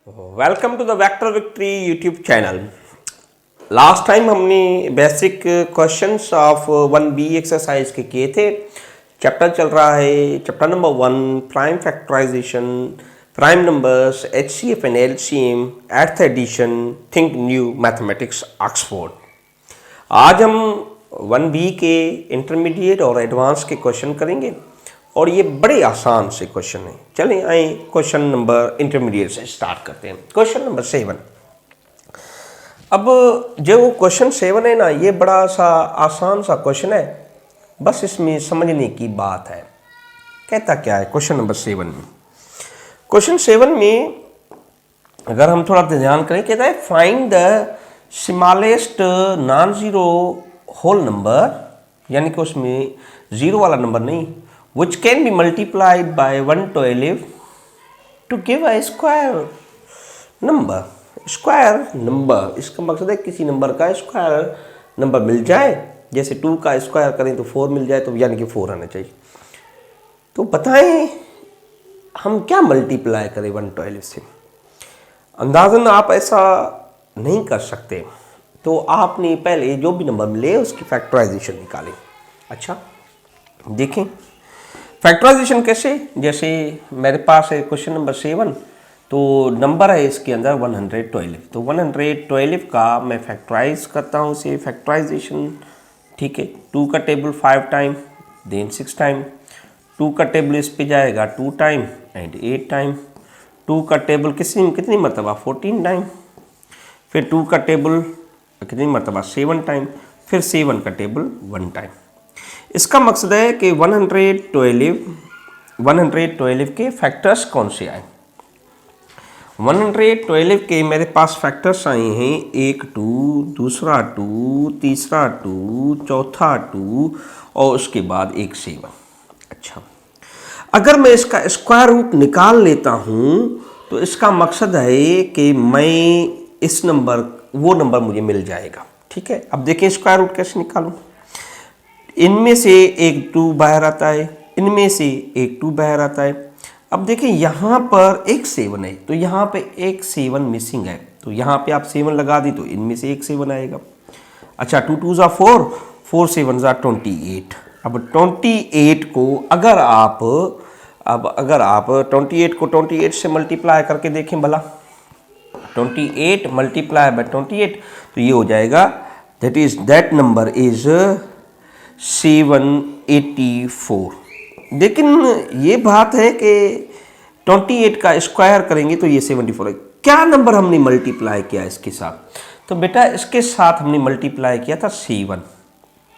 Welcome to the vector victory YouTube channel. Last time हमने basic questions of 1B exercise के किए थे। Chapter चल रहा है chapter number 1 prime factorization, prime numbers, HCF and LCM, eighth edition, think new mathematics Oxford. आज हम 1B के इंटरमीडिएट और एडवांस के क्वेश्चन करेंगे और ये बड़े आसान से क्वेश्चन हैं। चलें आए क्वेश्चन नंबर इंटरमीडिएट से स्टार्ट करते हैं। Question number 7। अब जो क्वेश्चन 7 है ना, ये बड़ा सा आसान सा क्वेश्चन है, बस इसमें समझने की बात है। कहता क्या है क्वेश्चन नंबर 7 में? क्वेश्चन 7 में अगर हम थोड़ा ध्यान करें, कहता है find the smallest non zero whole number, यानी कि उसमें जीरो वाला नंबर नहीं, which can be multiplied by 112 to give a square number। Square number, इसका मकसद है किसी नंबर का स्क्वायर नंबर मिल जाए। जैसे 2 का स्क्वायर करें तो 4 मिल जाए, तो यानी कि 4 आना चाहिए। तो बताएं हम क्या मल्टीप्लाई करें 112 से? अंदाजन आप ऐसा नहीं कर सकते, तो आपने पहले जो भी नंबर मिले उसकी फैक्टराइजेशन निकालें। अच्छा देखें फैक्टराइजेशन कैसे। जैसे मेरे पास है क्वेश्चन नंबर 7, तो नंबर है इसके अंदर 112। तो 112 का मैं फैक्टराइज करता हूँ इसे फैक्टराइजेशन, ठीक है। 2 का टेबल 5 टाइम, देन 6 टाइम। 2 का टेबल इस पे जाएगा 2 टाइम एंड 8 टाइम। 2 का टेबल कितनी मरतबा 14 टाइम। फिर 2 का टेबल कितनी मरतबा 7 टाइम। फिर 7 का टेबल 1 टाइम। इसका मकसद है कि 112 के फैक्टर्स कौन से आए। 112 के मेरे पास फैक्टर्स आए हैं 1 2, दूसरा 2, तीसरा 2, चौथा 2 और उसके बाद एक 7। अच्छा, अगर मैं इसका स्क्वायर रूट निकाल लेता हूँ तो इसका मकसद है कि मैं इस नंबर वो नंबर मुझे मिल जाएगा, ठीक है। अब देखिए स्क्वायर रूट कैसे निकालूं। इनमें से एक 2 बाहर आता है, इनमें से एक 2 बाहर आता है। अब देखिए यहाँ पर एक 7 है, तो यहाँ पे एक 7 मिसिंग है, तो यहाँ पे आप 7 लगा दी तो इनमें से एक 7 आएगा। अच्छा 2 2 ज़ा 4, 4 7 ज़ा 28। अब 28 को अगर आप 28 को 28 से मल्टीप्लाई करके देखें भला, 28 मल्टीप्लाई बाय 28, तो ये हो जाएगा दैट नंबर इज 784। लेकिन ये बात है कि 28 का स्क्वायर करेंगे तो ये 74 है। क्या नंबर हमने मल्टीप्लाई किया इसके साथ? तो बेटा इसके साथ हमने मल्टीप्लाई किया था 7।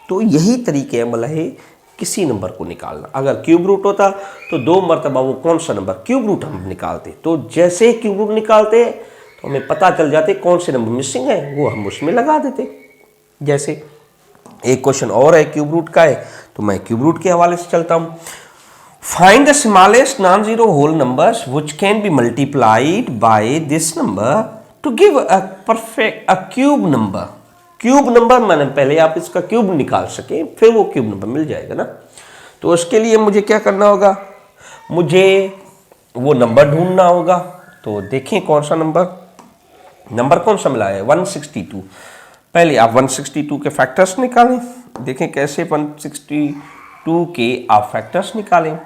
तो यही तरीके अमल है किसी नंबर को निकालना। अगर क्यूब रूट होता तो 2 मरतबा वो कौन सा नंबर क्यूब रूट हम निकालते, तो जैसे क्यूब रूट निकालते तो हमें पता चल जाते कौन से नंबर मिसिंग है, वो हम उसमें लगा देते। जैसे एक क्वेश्चन और है क्यूब रूट का है, तो मैं क्यूब रूट के हवाले से चलता हूँ। Find the smallest non zero whole numbers which can be multiplied by this number to give a cube number. Cube number मैंने पहले आप इसका क्यूब निकाल सके, फिर वो क्यूब नंबर मिल जाएगा ना। तो उसके लिए मुझे क्या करना होगा, मुझे वो नंबर ढूंढना होगा। तो देखें कौन सा नंबर कौन सा मिला है 162। पहले आप 162 के फैक्टर्स निकालें। देखें कैसे 162 के आप फैक्टर्स निकालें।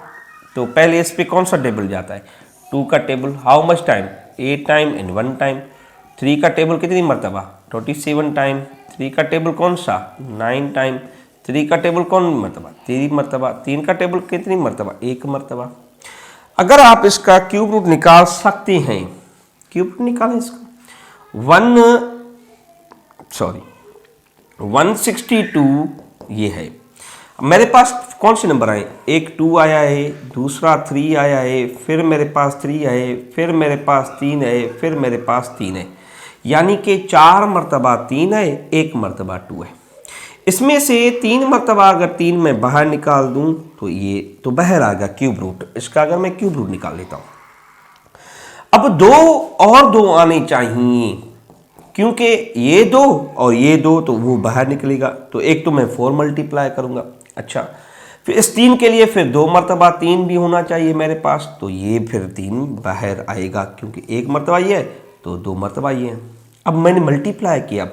तो पहले इस पे कौन सा टेबल जाता है, 2 का table how much time 8 time and 1 time. 3 का टेबल कितनी मरतबा 27 टाइम। 3 का टेबल कौन सा 9 टाइम। 3 का टेबल कौन मरतबा 3 मरतबा। 3 का टेबल कितनी मरतबा 1 मरतबा। अगर आप इसका क्यूब रूट निकाल सकते हैं, क्यूब रूट निकालें इसका 162 ये है। मेरे पास कौन से नंबर आए, एक 2 आया है, दूसरा 3 आया है, फिर मेरे पास 3 है, फिर मेरे पास 3 है, फिर मेरे पास 3 है, यानी कि 4 मरतबा 3 है, 1 मरतबा 2 है। इसमें से 3 मरतबा अगर 3 मैं बाहर निकाल दूं तो ये तो बाहर आ गया क्यूब रूट। इसका अगर मैं क्यूब रूट निकाल लेता हूं, अब 2 और 2 आने चाहिए, क्योंकि ये 2 और ये 2 तो वो बाहर निकलेगा। तो एक तो मैं 4 मल्टीप्लाई करूंगा। अच्छा फिर इस 3 के लिए फिर 2 मरतबा 3 भी होना चाहिए मेरे पास, तो ये फिर 3 बाहर आएगा क्योंकि 1 मरतबा ये है तो 2 मरतबा ये है। अब मैंने मल्टीप्लाई किया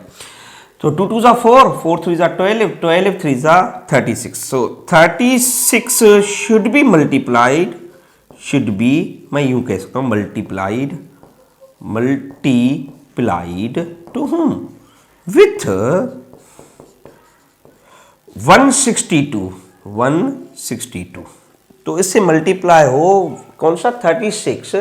तो 2 2 4, 4 3 12, 12 3 36। सो 36 should be multiplied, should be मैं यूं कह सकता हूं मल्टीप्लाइड टू whom? विथ 162। तो इससे मल्टीप्लाई हो कौन सा 36,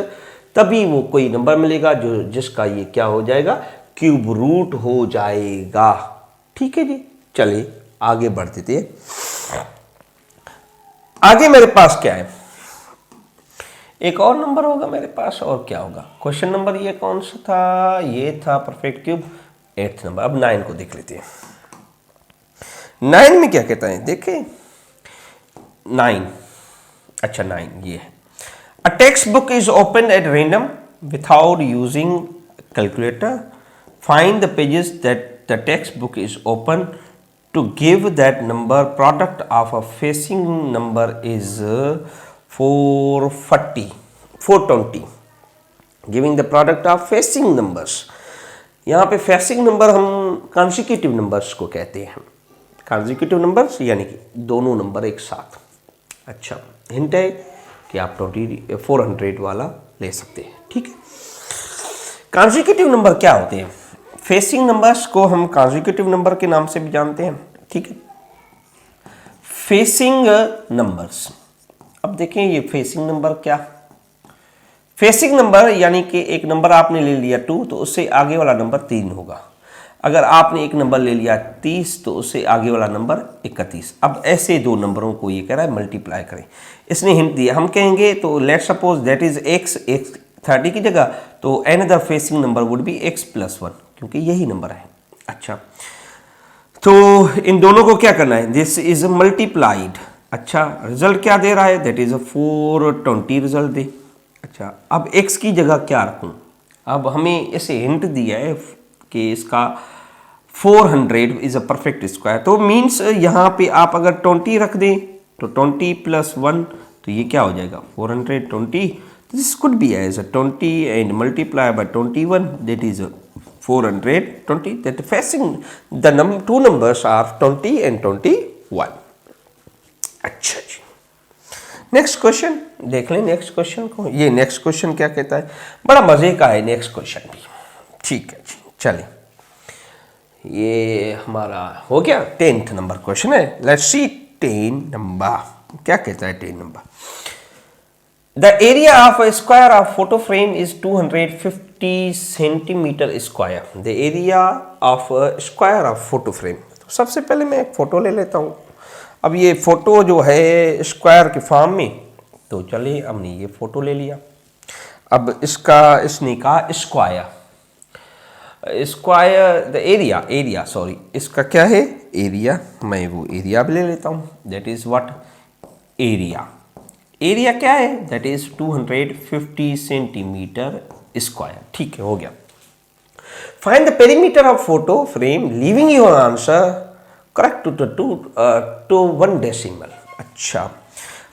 तभी वो कोई नंबर मिलेगा जो जिसका ये क्या हो जाएगा, क्यूब रूट हो जाएगा। ठीक है जी, चलिए आगे बढ़ देते हैं। आगे मेरे पास क्या है, एक और नंबर होगा मेरे पास, और क्या होगा, क्वेश्चन नंबर ये कौन सा था, ये था परफेक्ट क्यूब 8th नंबर। अब 9 को देख लेते हैं। 9 में क्या कहता है, देखें 9, अच्छा 9 ये है, a text book is open at random without using calculator, find the pages that the text book is open to give that number, product of a facing number is 420, giving the product of facing numbers। यहाँ पे facing number हम consecutive numbers को कहते हैं, consecutive numbers यानी कि दोनों number एक साथ। अच्छा हिंट है कि आप 400 वाला ले सकते हैं। ठीक है, consecutive नंबर क्या होते हैं, फेसिंग नंबर्स को हम कॉन्जिक्यूटिव नंबर के नाम से भी जानते हैं। ठीक है, फेसिंग नंबर्स, अब देखें ये फेसिंग नंबर क्या, फेसिंग नंबर यानी कि एक नंबर आपने ले लिया 2 तो उससे आगे वाला नंबर 3 होगा। अगर आपने एक नंबर ले लिया 30 तो उससे आगे वाला नंबर 31। अब ऐसे दो नंबरों को ये कह रहा है मल्टीप्लाई करें। इसने हिंट दिया, हम कहेंगे तो let suppose that is x 30 की जगह तो another facing number would be x + 1, क्योंकि यही नंबर है। अच्छा, तो इन दोनों को क्या करना है, दिस इज मल्टीप्लाइड। अच्छा, रिजल्ट क्या दे रहा है, दैट इज 420 रिजल्ट दे। अच्छा, अब x की जगह क्या रखूं, अब हमें इसे हिंट दिया है कि इसका 400 इज अ परफेक्ट स्क्वायर, तो मीन्स यहाँ पे आप अगर 20 रख दें तो 20 + 1 तो ये क्या हो जाएगा 420। This could be as a 20 and multiply by 21, that is 420, that facing the two numbers are 20 and 21। अच्छा जी, नेक्स्ट क्वेश्चन देख लें। नेक्स्ट क्वेश्चन को, ये नेक्स्ट क्वेश्चन क्या कहता है, बड़ा मजे का है नेक्स्ट क्वेश्चन भी। ठीक है जी, चलें, ये हमारा हो गया 10th नंबर क्वेश्चन है। लेट्स सी 10 नंबर क्या कहता है। 10 number, the area of a square of photo frame is 250 centimeter square। the area of a square of photo frame। तो सबसे पहले मैं एक फ़ोटो ले लेता हूँ। अब ये फ़ोटो जो है स्क्वायर के फॉर्म में, तो चलिए हमने ये फ़ोटो ले लिया। अब इसका इसने कहा स्क्वायर, द एरिया सॉरी, इसका क्या है एरिया, मैं वो एरिया भी ले लेता हूँ। दैट इज़ व्हाट, एरिया क्या है, दैट इज 250 सेंटीमीटर स्क्वायर। ठीक है, हो गया। Find the perimeter of photo frame leaving your answer correct to 1 decimal. अच्छा,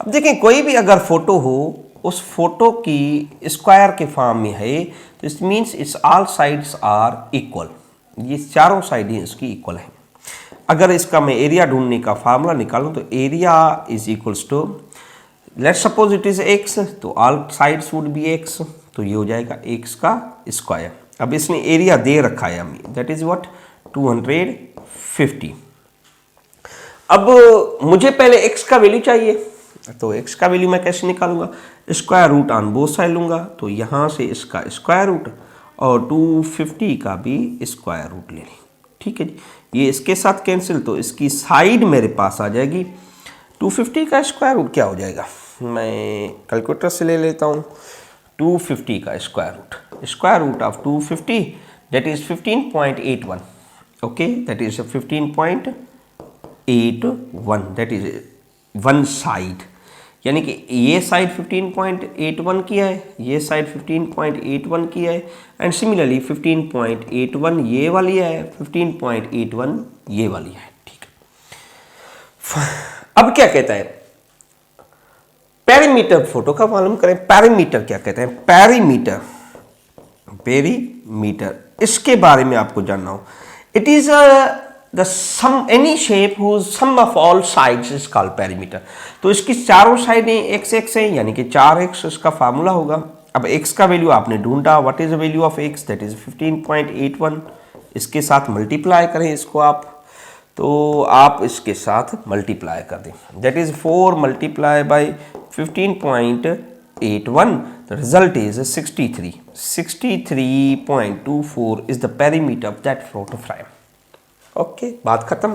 अब देखें कोई भी अगर फोटो हो, उस फोटो की स्क्वायर के फॉर्म में है तो it means it's all sides are equal, ये चारों साइड ही इसकी इक्वल है। अगर इसका मैं एरिया ढूंढने का फार्मूला निकालूं तो area is equals to, let's suppose it is x, तो all sides would be x, तो ये हो जाएगा x का स्क्वायर। अब इसने एरिया दे रखा है हमें, दैट इज व्हाट 250। अब मुझे पहले x का वैल्यू चाहिए, तो x का वैल्यू मैं कैसे निकालूंगा, square root on both side लूंगा, तो यहाँ से इसका स्क्वायर रूट और 250 का भी स्क्वायर रूट ले लें। ठीक है जी, ये इसके साथ कैंसिल, तो इसकी साइड मेरे पास आ जाएगी। 250 का स्क्वायर रूट क्या हो जाएगा, मैं कैलकुलेटर से ले लेता हूँ। 250 का square root of 250 that is 15.81। Okay, that is 15.81, that is one side, यानी कि ये साइड 15.81 किया है, ये साइड 15.81 किया है, एंड सिमिलरली 15.81 ये वाली है, 15.81 ये वाली है। ठीक है, अब क्या कहता है, पेरीमीटर फोटो का मालूम करें। पेरीमीटर क्या कहते हैं? पेरीमीटर, पेरीमीटर इसके बारे में आपको जानना हो। It is the sum any shape whose sum of all sides is called perimeter. तो इसकी चारों साइडें एक्स एक्स है, यानी कि 4x इसका फार्मूला होगा। अब x का वैल्यू आपने ढूंढा, what is the value of x? That is 15.81। इसके साथ मल्टीप्लाई करें इसको आप, तो आप इसके साथ मल्टीप्लाई कर दें, that is 4 multiply by 15.81, the result is 63। 63.24 is the perimeter of that photo frame. Okay, बात खत्म,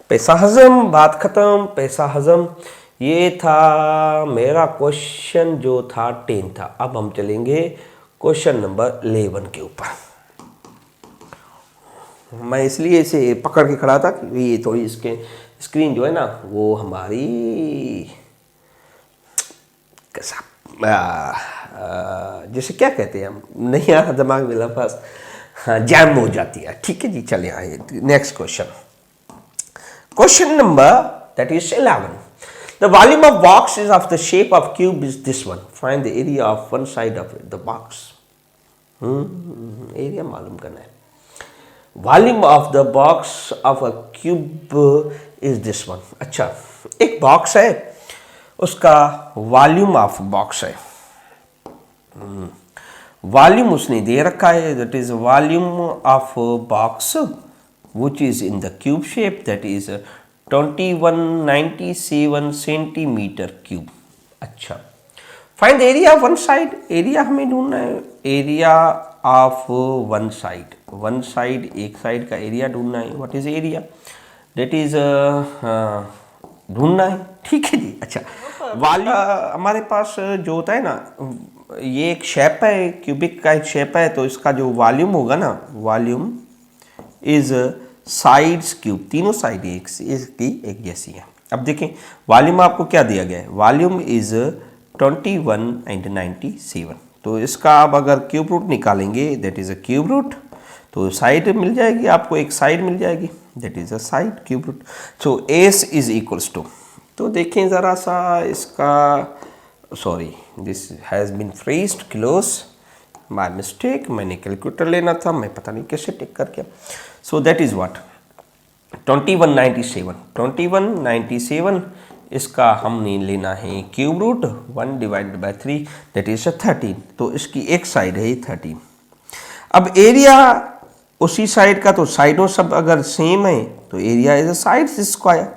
पैसा हजम, बात खत्म, पैसा हजम। ये था मेरा क्वेश्चन जो था 10 था। अब हम चलेंगे क्वेश्चन नंबर 11 के ऊपर। मैं इसलिए इसे पकड़ के खड़ा था कि ये थोड़ी इसके स्क्रीन जो है ना वो हमारी कैसा जैसे क्या कहते हैं हम, नहीं आ दिमाग में लफ्ज़, हाँ जैम हो जाती है। ठीक है जी, चले आए next question. Question number that is 11। The volume of box is of the shape of cube is this one, find the area of one side of the box. Area मालूम करना है। Volume of the box of a cube is this one. अच्छा, एक box है, उसका volume of box है, volume उसने दे रखा है, that is volume of box which is in the cube shape, that is 2197 centimetre cube. अच्छा, find the area of one side. Area हमें ढूंढना है, area of one side. One side, एक side का एरिया ढूंढना है। What is area? That is ढूंढना है। ठीक है जी। अच्छा, वॉल्यूम हमारे पास जो होता है ना, ये एक शेप है, क्यूबिक का एक शेप है, तो इसका जो वॉल्यूम होगा ना, वॉल्यूम इज साइड्स क्यूब, तीनों साइड इसकी एक जैसी है। अब देखें वॉल्यूम आपको क्या दिया गया है, वॉल्यूम इज 2197। तो इसका आप अगर क्यूब रूट निकालेंगे, that is a cube root, तो साइड मिल जाएगी आपको, एक साइड मिल जाएगी, that is a side cube root. So S is equals to, तो देखें ज़रा सा इसका, sorry this has been freezed close, my mistake, मैंने कैलकुलेटर लेना था, मैं पता नहीं कैसे टिक करके। सो दैट इज़ व्हाट 2197 इसका हमने लेना है cube root 1 divided by 3, that is 13। तो इसकी एक साइड है 13। अब एरिया उसी साइड का, तो साइडों सब अगर सेम है तो area is a side square,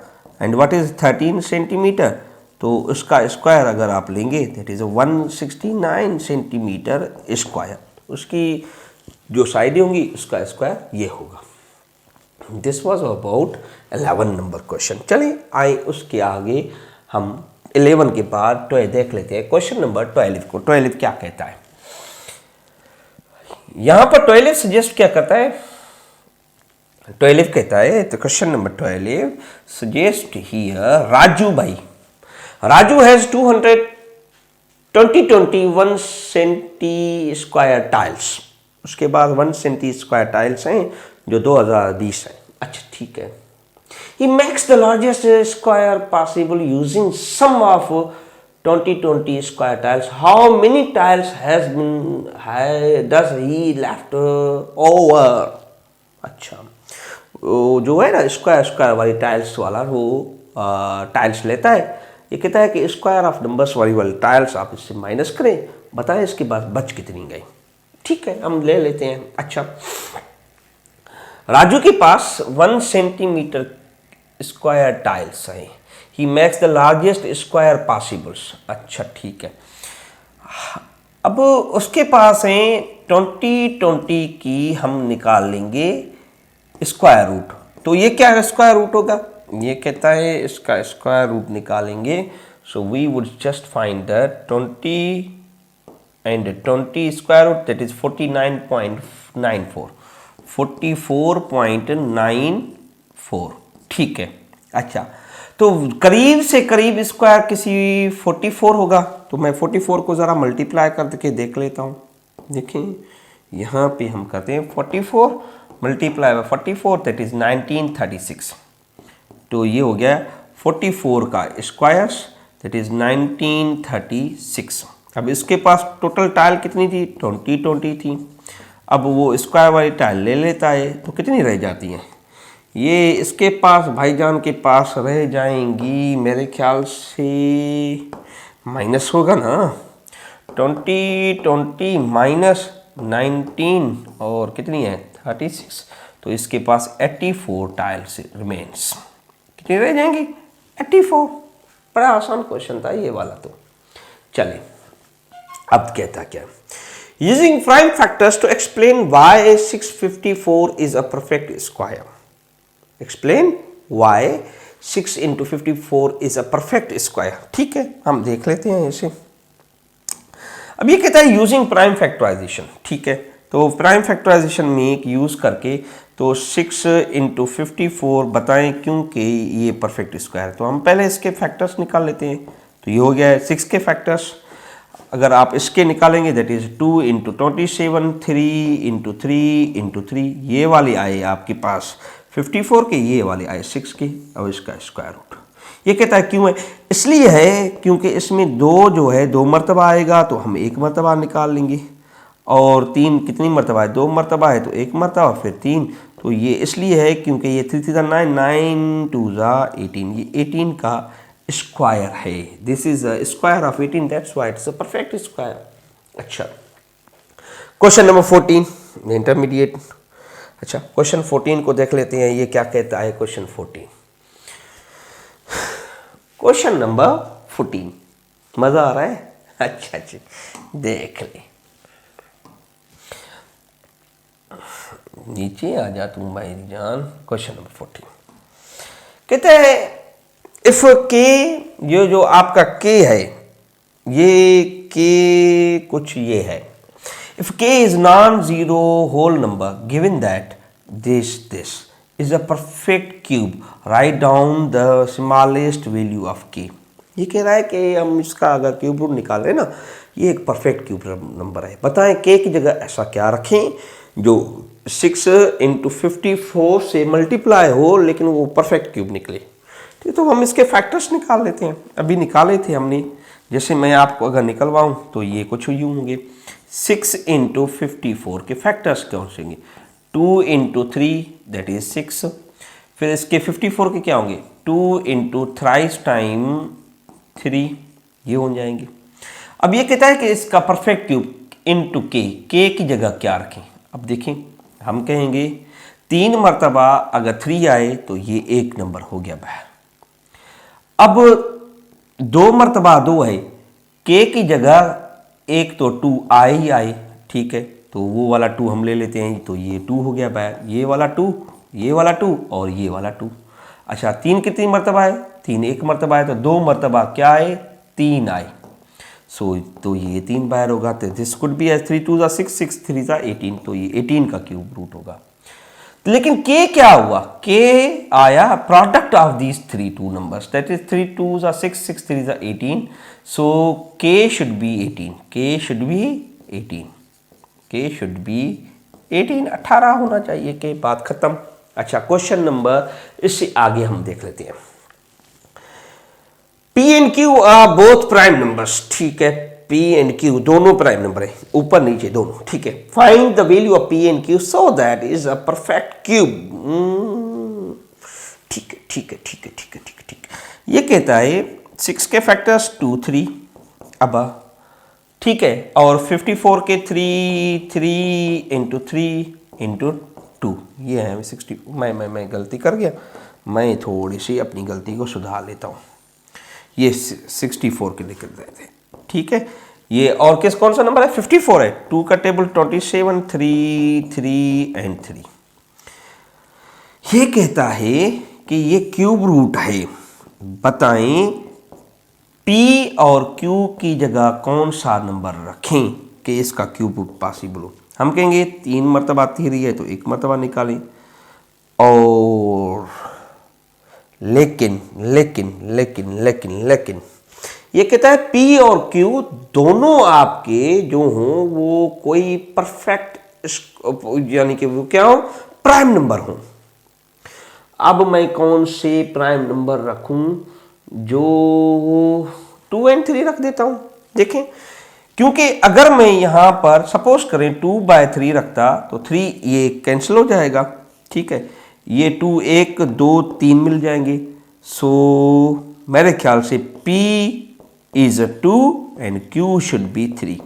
and what is 13 centimetre, तो उसका स्क्वायर अगर आप लेंगे दैट इज 169 सेंटीमीटर स्क्वायर। उसकी जो साइडें होंगी उसका स्क्वायर ये होगा। This was about 11 number question. चलिए आए उसके आगे हम 11 के बाद 12 देख लेते हैं। क्वेश्चन नंबर 12 को, 12 क्या कहता है यहां पर? 12 सजेस्ट क्या करता है? 12 कहता है, तो question number 12 suggest here Raju भाई, Raju has 21 centi square tiles. उसके बाद 1 सेंटी स्क्वायर टाइल्स हैं जो 2020 है। अच्छा ठीक है। He makes the largest square possible using sum of 20 square tiles. How many tiles does he left over? अच्छा, जो है ना स्क्वायर वाली टाइल्स वाला, वो टाइल्स लेता है। ये कहता है कि स्क्वायर ऑफ नंबर्स वाली टाइल्स आप इससे माइनस करें, बताएं इसके बाद बच कितनी गई। ठीक है, हम ले लेते हैं। अच्छा, राजू के पास 1 सेंटीमीटर स्क्वायर टाइल्स है। He makes the largest square possibles. अच्छा ठीक है। अब उसके पास है 20 की हम निकाल लेंगे स्क्वायर रूट। तो ये क्या स्क्वायर रूट होगा? ये कहता है इसका स्क्वायर रूट निकालेंगे। So we would just find that 20 and 20 square root, that is 49.94, 44.94। ठीक है। अच्छा, तो करीब से करीब स्क्वायर किसी 44 होगा, तो मैं 44 को ज़रा मल्टीप्लाई करके देख लेता हूँ। देखें यहाँ पे हम करते हैं 44 मल्टीप्लाई बाय 44, दैट इज़ 1936। तो ये हो गया 44 का स्क्वायर्स, दैट इज 1936। अब इसके पास टोटल टाइल कितनी थी, 20 थी। अब वो स्क्वायर वाली टाइल ले लेता है तो कितनी रह जाती हैं, ये इसके पास भाईजान के पास रह जाएंगी मेरे ख्याल से माइनस होगा ना, 20 माइनस 19 और कितनी है 36, तो इसके पास 84 टाइल्स रिमेन्स। कितनी रह जाएंगी 84। बड़ा आसान क्वेश्चन था ये वाला। तो चलिए अब कहता क्या, using prime factors to explain why 654 is a perfect square. Explain why 6 into 54 is a perfect square. ठीक है, हम देख लेते हैं इसे। अब ये कहता है यूजिंग प्राइम फैक्टराइजेशन। ठीक है, तो प्राइम फैक्टराइजेशन में एक यूज करके तो 6 into 54 बताएं क्योंकि ये परफेक्ट स्क्वायर है। तो हम पहले इसके फैक्टर्स निकाल लेते हैं। तो ये हो गया है 6 के फैक्टर्स। अगर आप इसके निकालेंगे that is 2 into 27, 3 into 3 into 3, ये वाली आए आपके पास 54 के, ये वाली आए 6 के। अब इसका स्क्वायर रूट ये कहता है क्यों है, इसलिए है क्योंकि इसमें दो जो है 2 मरतबा आएगा तो हम 1 मरतबा निकाल लेंगे, और 3 कितनी मरतबा है, 2 मरतबा है तो 1 मरतबा फिर 3। तो ये इसलिए है क्योंकि ये 3 3 9 9 2 18, ये 18 का स्क्वायर है। This is a square of 18, that's why it's a perfect square. अच्छा, क्वेश्चन नंबर 14 इंटरमीडिएट। अच्छा, क्वेश्चन 14 को देख लेते हैं, ये क्या कहता है क्वेश्चन 14। क्वेश्चन नंबर 14, मजा आ रहा है? अच्छा अच्छा, देख ले, नीचे आ जा तुम भाई जान। क्वेश्चन नंबर 14 कहते हैं इफ के, ये जो आपका के है, ये के कुछ ये है, if K is non zero whole number given that this is a perfect cube, write down the smallest value of k। ये कह रहा है कि हम इसका अगर क्यूब रूट निकाल रहे हैं ना, ये एक परफेक्ट क्यूब नंबर है। बताएं k की जगह ऐसा क्या रखें जो 6 into 54 से मल्टीप्लाई हो लेकिन वो परफेक्ट क्यूब निकले। ठीक, तो हम इसके फैक्टर्स निकाल लेते हैं। अभी निकाले थे हमने, जैसे मैं आपको अगर निकलवाऊं तो ये कुछ यूँ होंगे। 6 into 54 के फैक्टर्स कौन से होंगे, 2 into 3 दैट इज 6। फिर इसके 54 के क्या होंगे, 2 into thrice टाइम 3, ये हो जाएंगे। अब ये कहता है कि इसका परफेक्ट क्यूब इनटू के की जगह क्या रखें। अब देखें, हम कहेंगे 3 मरतबा अगर 3 आए तो ये 1 नंबर हो गया बाहर। अब 2 मरतबा 2 है, के की जगह एक तो 2 आए ही आए। ठीक है, तो वो वाला 2 हम ले लेते हैं, तो ये 2 हो गया बाहर, ये वाला 2, ये वाला 2 और ये वाला 2। अच्छा, 3 कितनी मरतबा है, 3 1 मरतबा है, तो 2 मरतबा क्या आए, 3 आए। सो तो ये 3 बाहर होगा। तो दिस कुड बी एज 3 2 6 6 3 18, तो ये 18 का क्यूब रूट होगा। लेकिन के क्या हुआ, के आया product of these 3 2 numbers, that is 3 2 6 6 3 18। सो के शुड बी 18, के शुड बी 18, के शुड बी 18, 18 होना चाहिए के, बात खत्म। अच्छा, क्वेश्चन नंबर, इससे आगे हम देख लेते हैं। P and Q are both prime numbers. ठीक है, P and Q दोनों प्राइम नंबर है, ऊपर नीचे दोनों। ठीक है, find the value of P and Q so that is a perfect cube. ठीक है ठीक है ठीक है ठीक है ठीक है ठीक है। ये कहता है 6 के फैक्टर्स 2 3, अब ठीक है, और 54 के 3 into 3 into 2, ये है 60। मैं गलती कर गया, मैं थोड़ी सी अपनी गलती को सुधार लेता हूँ। ये 64 के निकल रहे थे। ठीक है, ये और किस कौन सा नंबर है, 54 है। 2 का टेबल 27 3 3 and 3। ये कहता है कि ये क्यूब रूट है, बताएं P और Q की जगह कौन सा नंबर रखें कि इसका क्यूब रूट पॉसिबल हो। हम कहेंगे 3 मरतबा 3 है तो 1 मरतबा निकालें, और लेकिन लेकिन लेकिन लेकिन लेकिन ये कहता है P और Q दोनों आपके जो हों वो कोई परफेक्ट, यानी कि वो क्या हो, प्राइम नंबर हो। अब मैं कौन से प्राइम नंबर रखूं जो 2 एंड 3 रख देता हूं। देखें, क्योंकि अगर मैं यहां पर सपोज करें 2/3 रखता तो 3 ये कैंसिल हो जाएगा, ठीक है, ये 2 1 2 3 मिल जाएंगे। सो मेरे ख्याल से P is 2 and Q should be 3,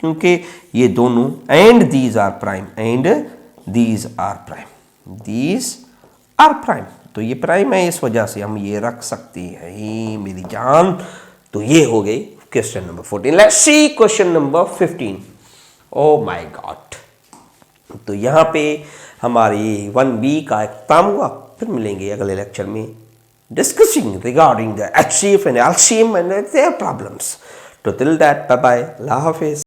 क्योंकि ये दोनों and these are prime, and these are prime, these are prime, तो ये प्राइम है, इस वजह से हम ये रख सकते हैं मेरी जान। तो ये हो गई question number 14। Let's see question number 15। Oh my God, तो यहाँ पे हमारी 1B का एग्जाम हुआ। फिर मिलेंगे अगले लेक्चर में discussing regarding the HCF and LCM and their problems. तो टिल दैट बाय बाय, अल्लाह हाफिज।